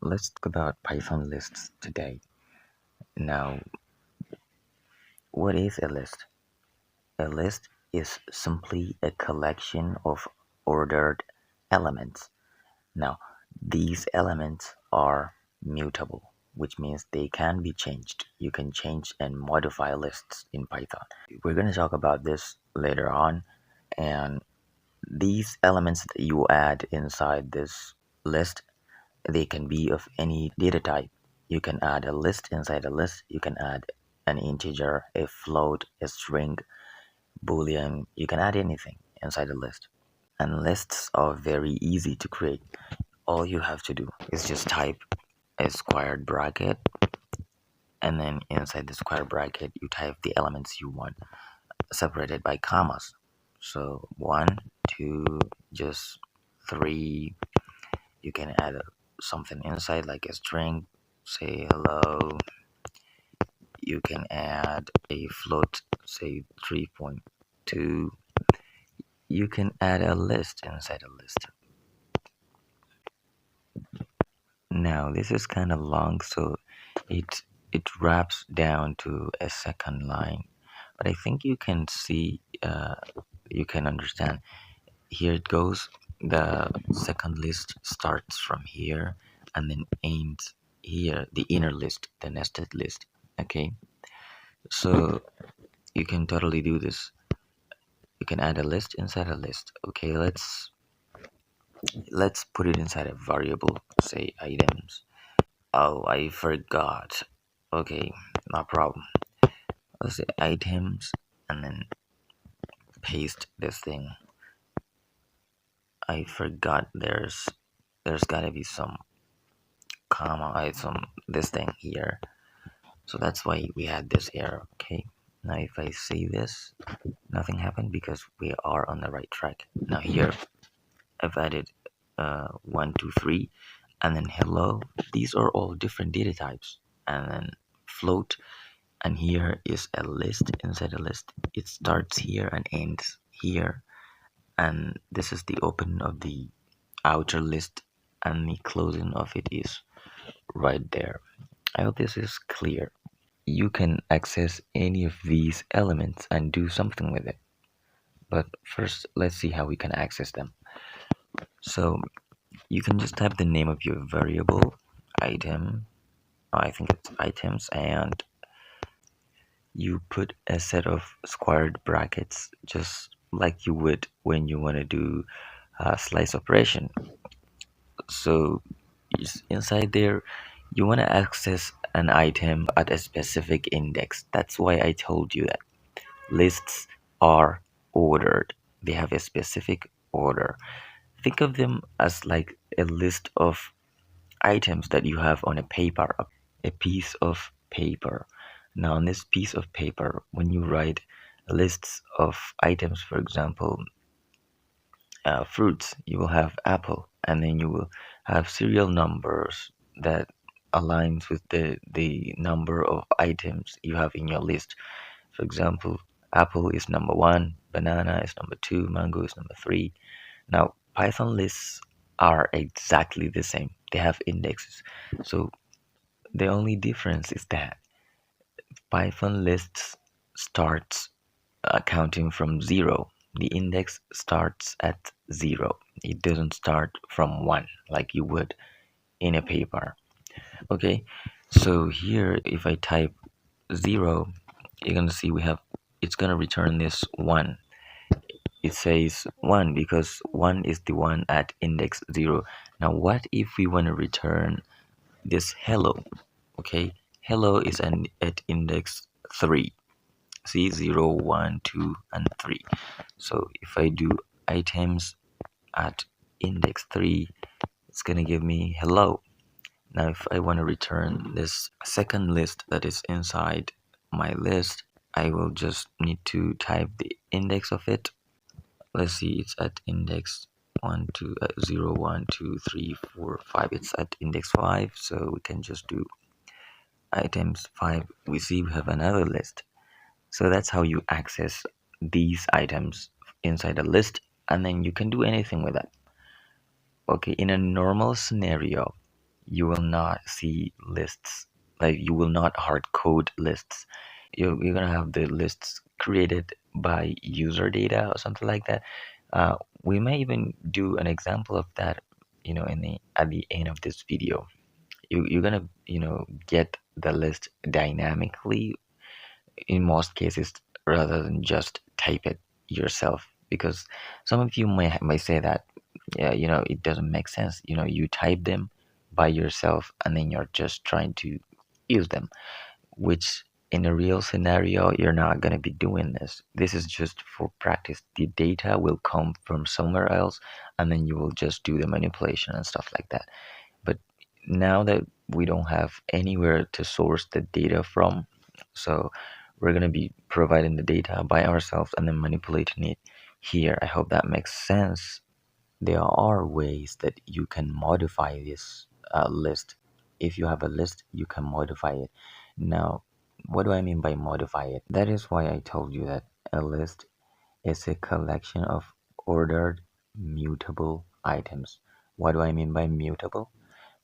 let's talk about Python lists today. Now, what is a list? A list is simply a collection of ordered elements. Now, these elements are mutable, which means they can be changed. You can change and modify lists in Python. We're going to talk about this later on, and these elements that you add inside this list, they can be of any data type. You can add a list inside a list. You can add an integer, a float, a string, boolean. You can add anything inside a list. And lists are very easy to create. All you have to do is just type a squared bracket, and then inside the square bracket you type the elements you want separated by commas. So 1, 2, just 3. You can add something inside like a string, say hello. You can add a float, say 3.2. You can add a list inside a list. Now this is kind of long, so it wraps down to a second line, but I think you can see, you can understand. Here it goes. The second list starts from here and then ends here, the inner list, the nested list. Okay, so you can totally do this. You can add a list inside a list. Okay, let's put it inside a variable, say items. Oh, I forgot. Okay, no problem. Let's say items and then paste this thing. I forgot there's gotta be some comma, some this thing here. So that's why we had this error. Okay, now if I say this, nothing happened because we are on the right track. Now here I've added 1, 2, 3, and then hello. These are all different data types, and then float, and here is a list inside a list. It starts here and ends here, and this is the open of the outer list, and the closing of it is right there. I hope this is clear. You can access any of these elements and do something with it, but first let's see how we can access them. So you can just type the name of your variable, item, I think it's items, and you put a set of squared brackets just like you would when you want to do a slice operation. So inside there you want to access an item at a specific index. That's why I told you that lists are ordered. They have a specific order. Think of them as like a list of items that you have on a paper, a piece of paper. Now, on this piece of paper, when you write lists of items, for example, fruits, you will have apple, and then you will have serial numbers that aligns with the number of items you have in your list. For example, apple is number 1, banana is number 2, mango is number 3. Now, Python lists are exactly the same. They have indexes. So the only difference is that Python lists starts counting from 0. The index starts at 0. It doesn't start from 1 like you would in a paper. Okay, so here if I type 0, you're gonna see it's gonna return this 1. It says 1 because 1 is the one at index 0. Now what if we want to return this hello? Okay, hello is at index 3. See, 0, 1, 2, and 3. So if I do items at index 3, it's gonna give me hello. Now if I want to return this second list that is inside my list, I will just need to type the index of it. Let's see, it's at index 1, 2, 0, 1, 2, 3, 4, 5. It's at index 5, so we can just do items 5. We see we have another list. So that's how you access these items inside a list, and then you can do anything with that. Okay, in a normal scenario, you will not see lists, like you will not hard code lists. You're gonna have the lists created by user data or something like that. We may even do an example of that, in the at the end of this video. You're gonna, get the list dynamically in most cases rather than just type it yourself, because some of you may say that, yeah, it doesn't make sense. You type them by yourself and then you're just trying to use them, which in a real scenario you're not going to be doing this. This is just for practice. The data will come from somewhere else and then you will just do the manipulation and stuff like that. But now that we don't have anywhere to source the data from, so we're going to be providing the data by ourselves and then manipulating it here. I hope that makes sense. There are ways that you can modify this list. If you have a list, you can modify it. Now, what do I mean by modify it? That is why I told you that a list is a collection of ordered mutable items. What do I mean by mutable?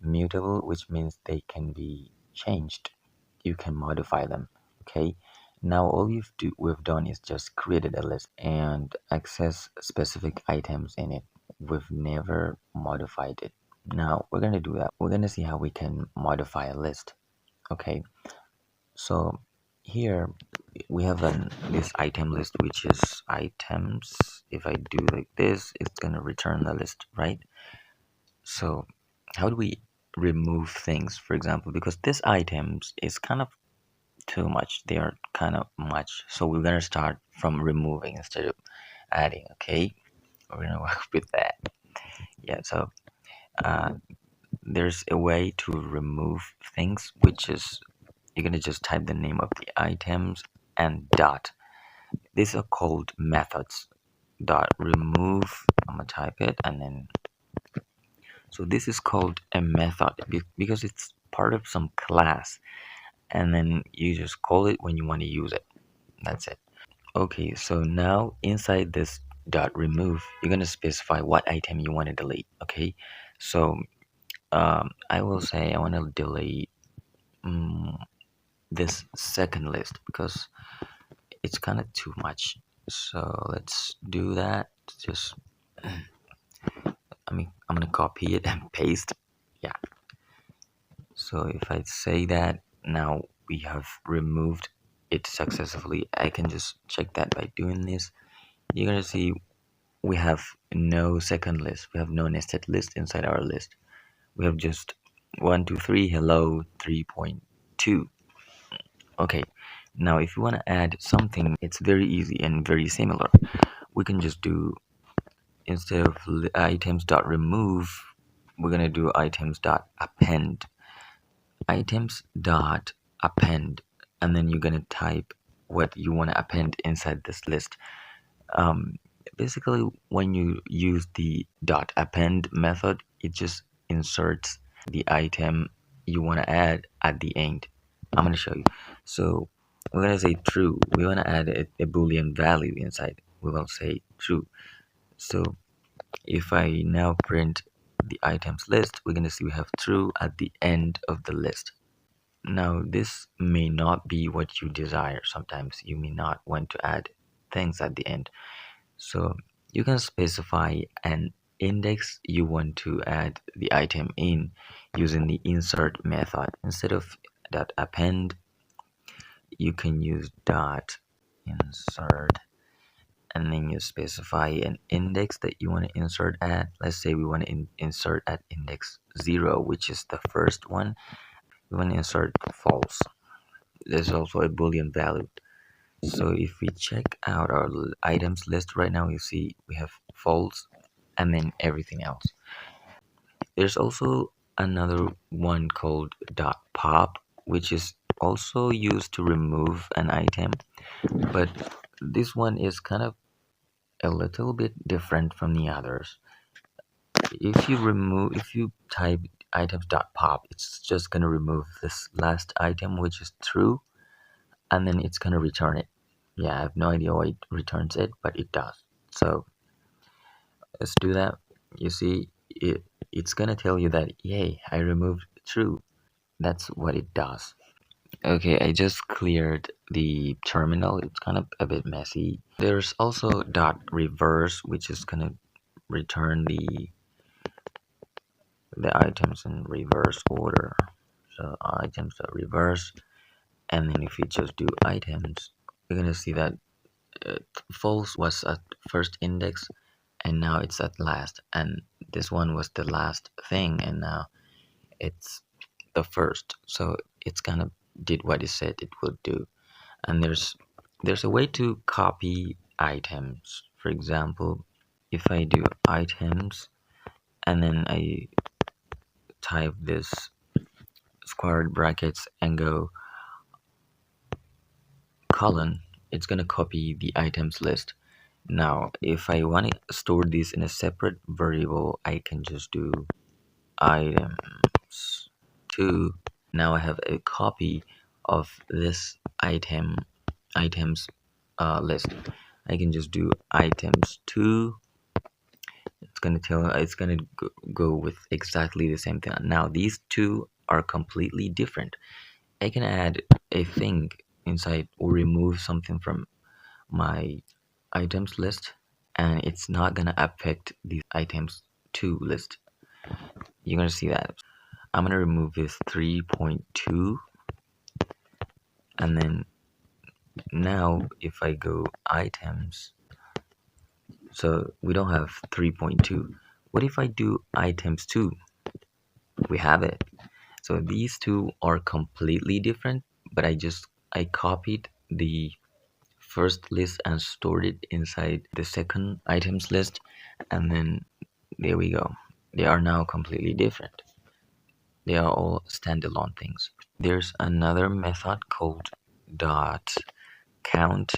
Mutable, which means they can be changed. You can modify them. Okay. Now all we've done is just created a list and access specific items in it. We've never modified it. Now we're gonna do that. We're gonna see how we can modify a list. Okay. So here we have this item list, which is items. If I do like this, it's gonna return the list, right? So how do we remove things, for example, because this items is kind of too much. They are kind of much. So we're gonna start from removing instead of adding. Okay, we're gonna work with that. Yeah. So uh, there's a way to remove things, which is you're gonna just type the name of the items and dot. These are called methods. Dot remove. I'm gonna type it and then. So this is called a method because it's part of some class, and then you just call it when you want to use it. That's it. Okay, so now inside this dot remove, you're gonna specify what item you want to delete. Okay, so I will say I want to delete this second list because it's kind of too much. So let's do that. Just I'm gonna copy it and paste. Yeah. So if I say that now we have removed it successfully, I can just check that by doing this. You're gonna see we have no second list. We have no nested list inside our list. We have just 1, 2, 3, hello, 3.2. Okay, now if you want to add something, it's very easy and very similar. We can just do, instead of items dot remove, we're gonna do items dot append. Items dot append, and then you're gonna type what you want to append inside this list. Um, Basically, when you use the dot append method, it just inserts the item you want to add at the end. I'm gonna show you. So we're gonna say true. We want to add a boolean value inside. We will say true. So if I now print the items list, we're gonna see we have true at the end of the list. Now, this may not be what you desire. Sometimes you may not want to add things at the end. So you can specify an index you want to add the item in using the insert method. Instead of dot append, you can use dot insert, and then you specify an index that you want to insert at. Let's say we want to insert at index 0, which is the first one. We want to insert false. There's also a boolean value. So if we check out our items list right now, you see we have false and then everything else. There's also another one called dot pop, which is also used to remove an item, but this one is kind of a little bit different from the others. If you type items dot pop, it's just gonna remove this last item, which is true, and then it's gonna return it. Yeah, I have no idea why it returns it, but it does. So let's do that. You see, it's gonna tell you that, yay, I removed true. That's what it does. Okay, I just cleared the terminal. It's kind of a bit messy. There's also dot reverse, which is gonna return the items in reverse order. So items are reverse, and then if you just do items, you're gonna see that false was at first index, and now it's at last. And this one was the last thing, and now it's the first. So it's kind of did what it said it would do. And there's a way to copy items. For example, if I do items and then I type this squared brackets and go colon, it's gonna copy the items list. Now if I want to store this in a separate variable, I can just do items 2. Now I have a copy of this items list. I can just do items 2. It's gonna go with exactly the same thing. Now these two are completely different. I can add a thing inside or remove something from my items list, and it's not gonna affect the items 2 list. You're gonna see that. I'm gonna remove this 3.2, and then now if I go items, so we don't have 3.2. What if I do items 2? We have it. So these two are completely different, but I copied the first list and stored it inside the second items list, and then there we go. They are now completely different. They are all standalone things. There's another method called dot count.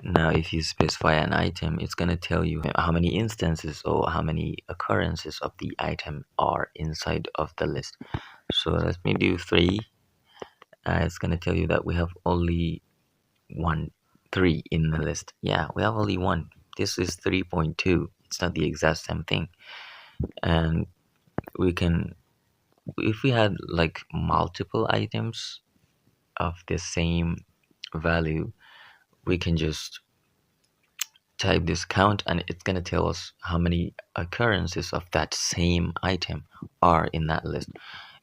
Now if you specify an item, it's going to tell you how many instances or how many occurrences of the item are inside of the list. So let me do 3. It's going to tell you that we have only 3 in the list. Yeah, we have only 1. This is 3.2. It's not the exact same thing. And we can, if we had like multiple items of the same value, we can just type this count and it's going to tell us how many occurrences of that same item are in that list.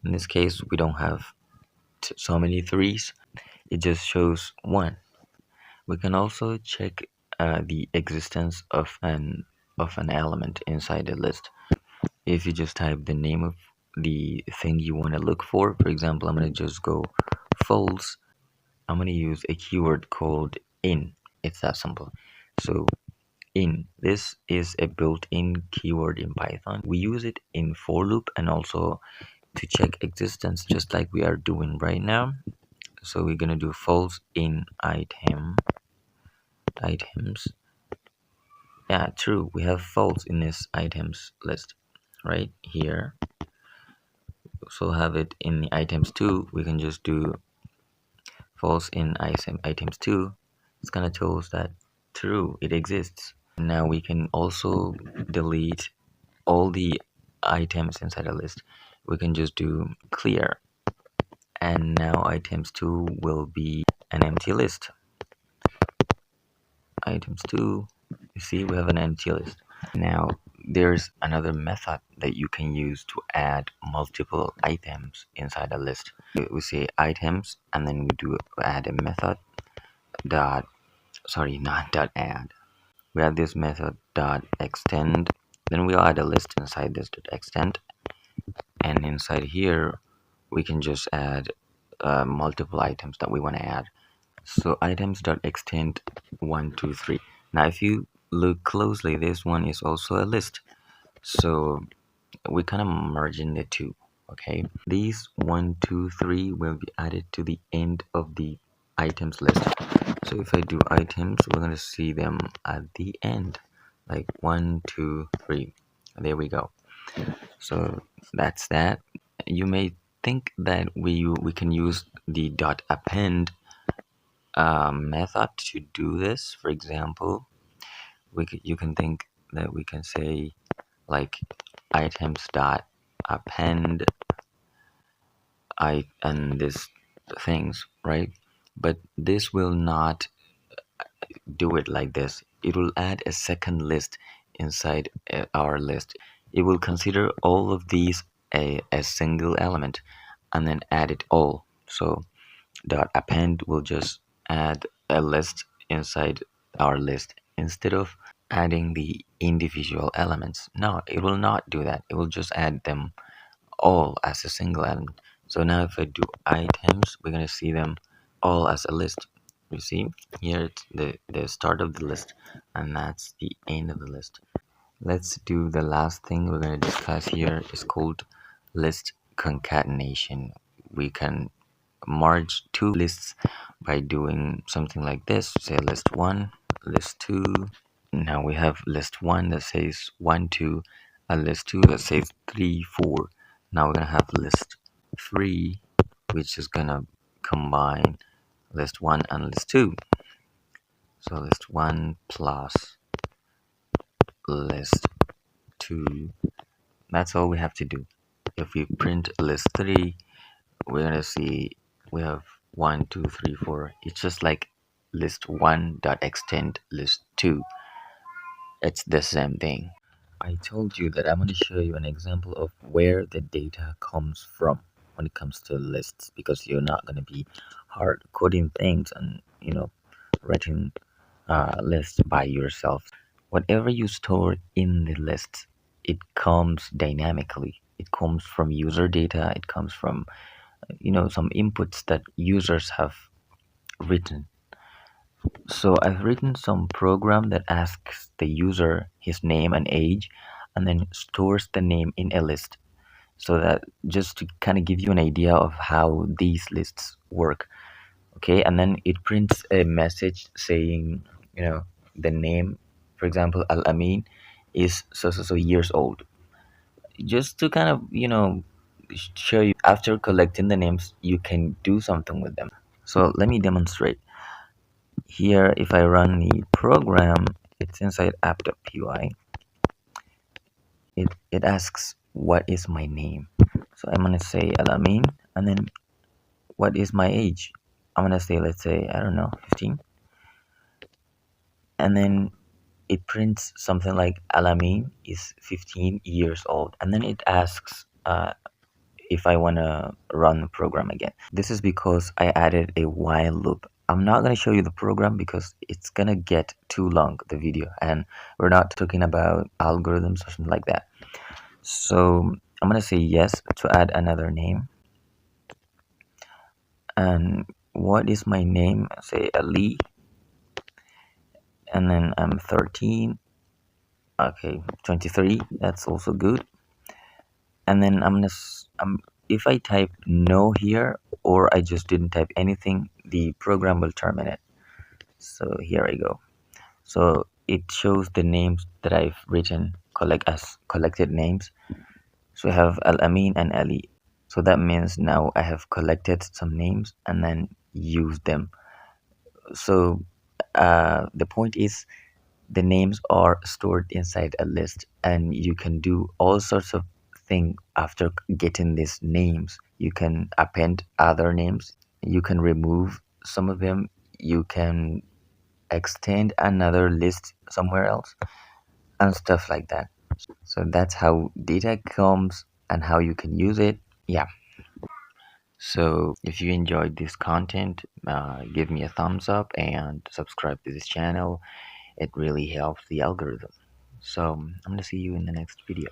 In this case, we don't have so many 3s. It just shows 1. We can also check the existence of an element inside the list. If you just type the name of the thing you want to look for example, I'm going to just go false. I'm going to use a keyword called in. It's that simple. So in, this is a built-in keyword in Python. We use it in for loop and also to check existence, just like we are doing right now. So we're gonna do false in items. Yeah, true, we have false in this items list right here. So have it in the items 2. We can just do false in items 2. It's gonna tell us that true, it exists. Now we can also delete all the items inside a list. We can just do clear, and now items 2 will be an empty list. Items 2, you see we have an empty list. Now there's another method that you can use to add multiple items inside a list. We say items and then we do add a method dot, sorry, not dot add. We have this method dot extend, then we'll add a list inside this dot extend, and inside here we can just add multiple items that we want to add. So items dot extend 1 2 3. Now if you look closely, this one is also a list, so we kind of merging the two. Okay, these 1 2 3 will be added to the end of the items list. So if I do items, we're going to see them at the end, like 1 2 3. There we go. So that's that. You may think that we can use the dot append method to do this. For example, you can think that we can say like items dot append I and these things, right? But this will not do it like this. It will add a second list inside our list. It will consider all of these a single element and then add it all. So dot append will just add a list inside our list instead of adding the individual elements. No, it will not do that. It will just add them all as a single element. So now if I do items, we're gonna see them all as a list. You see here it's the start of the list and that's the end of the list. Let's do the last thing we're gonna discuss here is called list concatenation. We can merge two lists by doing something like this. Say list one, list two. Now we have list one that says 1, 2, and list two that says 3, 4. Now we're gonna have list three, which is gonna combine list one and list two. So list one plus list two. That's all we have to do. If we print list three, we're gonna see we have 1, 2, 3, 4. It's just like list one dot extend list two. It's the same thing. I told you that I'm going to show you an example of where the data comes from when it comes to lists, because you're not going to be hard coding things and writing lists by yourself. Whatever you store in the list, it comes dynamically. It comes from user data. It comes from some inputs that users have written. So I've written some program that asks the user his name and age and then stores the name in a list, so that just to kind of give you an idea of how these lists work. Okay, and then it prints a message saying, the name, for example, Al Amin is so years old. Just to kind of, show you after collecting the names, you can do something with them. So let me demonstrate. Here, if I run the program, it's inside app.py. It asks, what is my name? So I'm going to say Alamin, and then what is my age? I'm going to say, let's say, I don't know, 15. And then it prints something like Alamin is 15 years old. And then it asks if I want to run the program again. This is because I added a while loop. I'm not going to show you the program because it's going to get too long, the video, and we're not talking about algorithms or something like that. So I'm going to say yes to add another name. And what is my name? Say Ali. And then I'm 13. Okay, 23. That's also good. And then if I type no here, or I just didn't type anything, the program will terminate. So here I go. So it shows the names that I've written as collected names. So I have Al Amin and Ali. So that means now I have collected some names and then used them. So the point is, the names are stored inside a list, and you can do all sorts of things after getting these names. You can append other names, you can remove some of them, you can extend another list somewhere else, and stuff like that. So that's how data comes and how you can use it. Yeah. So if you enjoyed this content, give me a thumbs up and subscribe to this channel. It really helps the algorithm. So I'm gonna see you in the next video.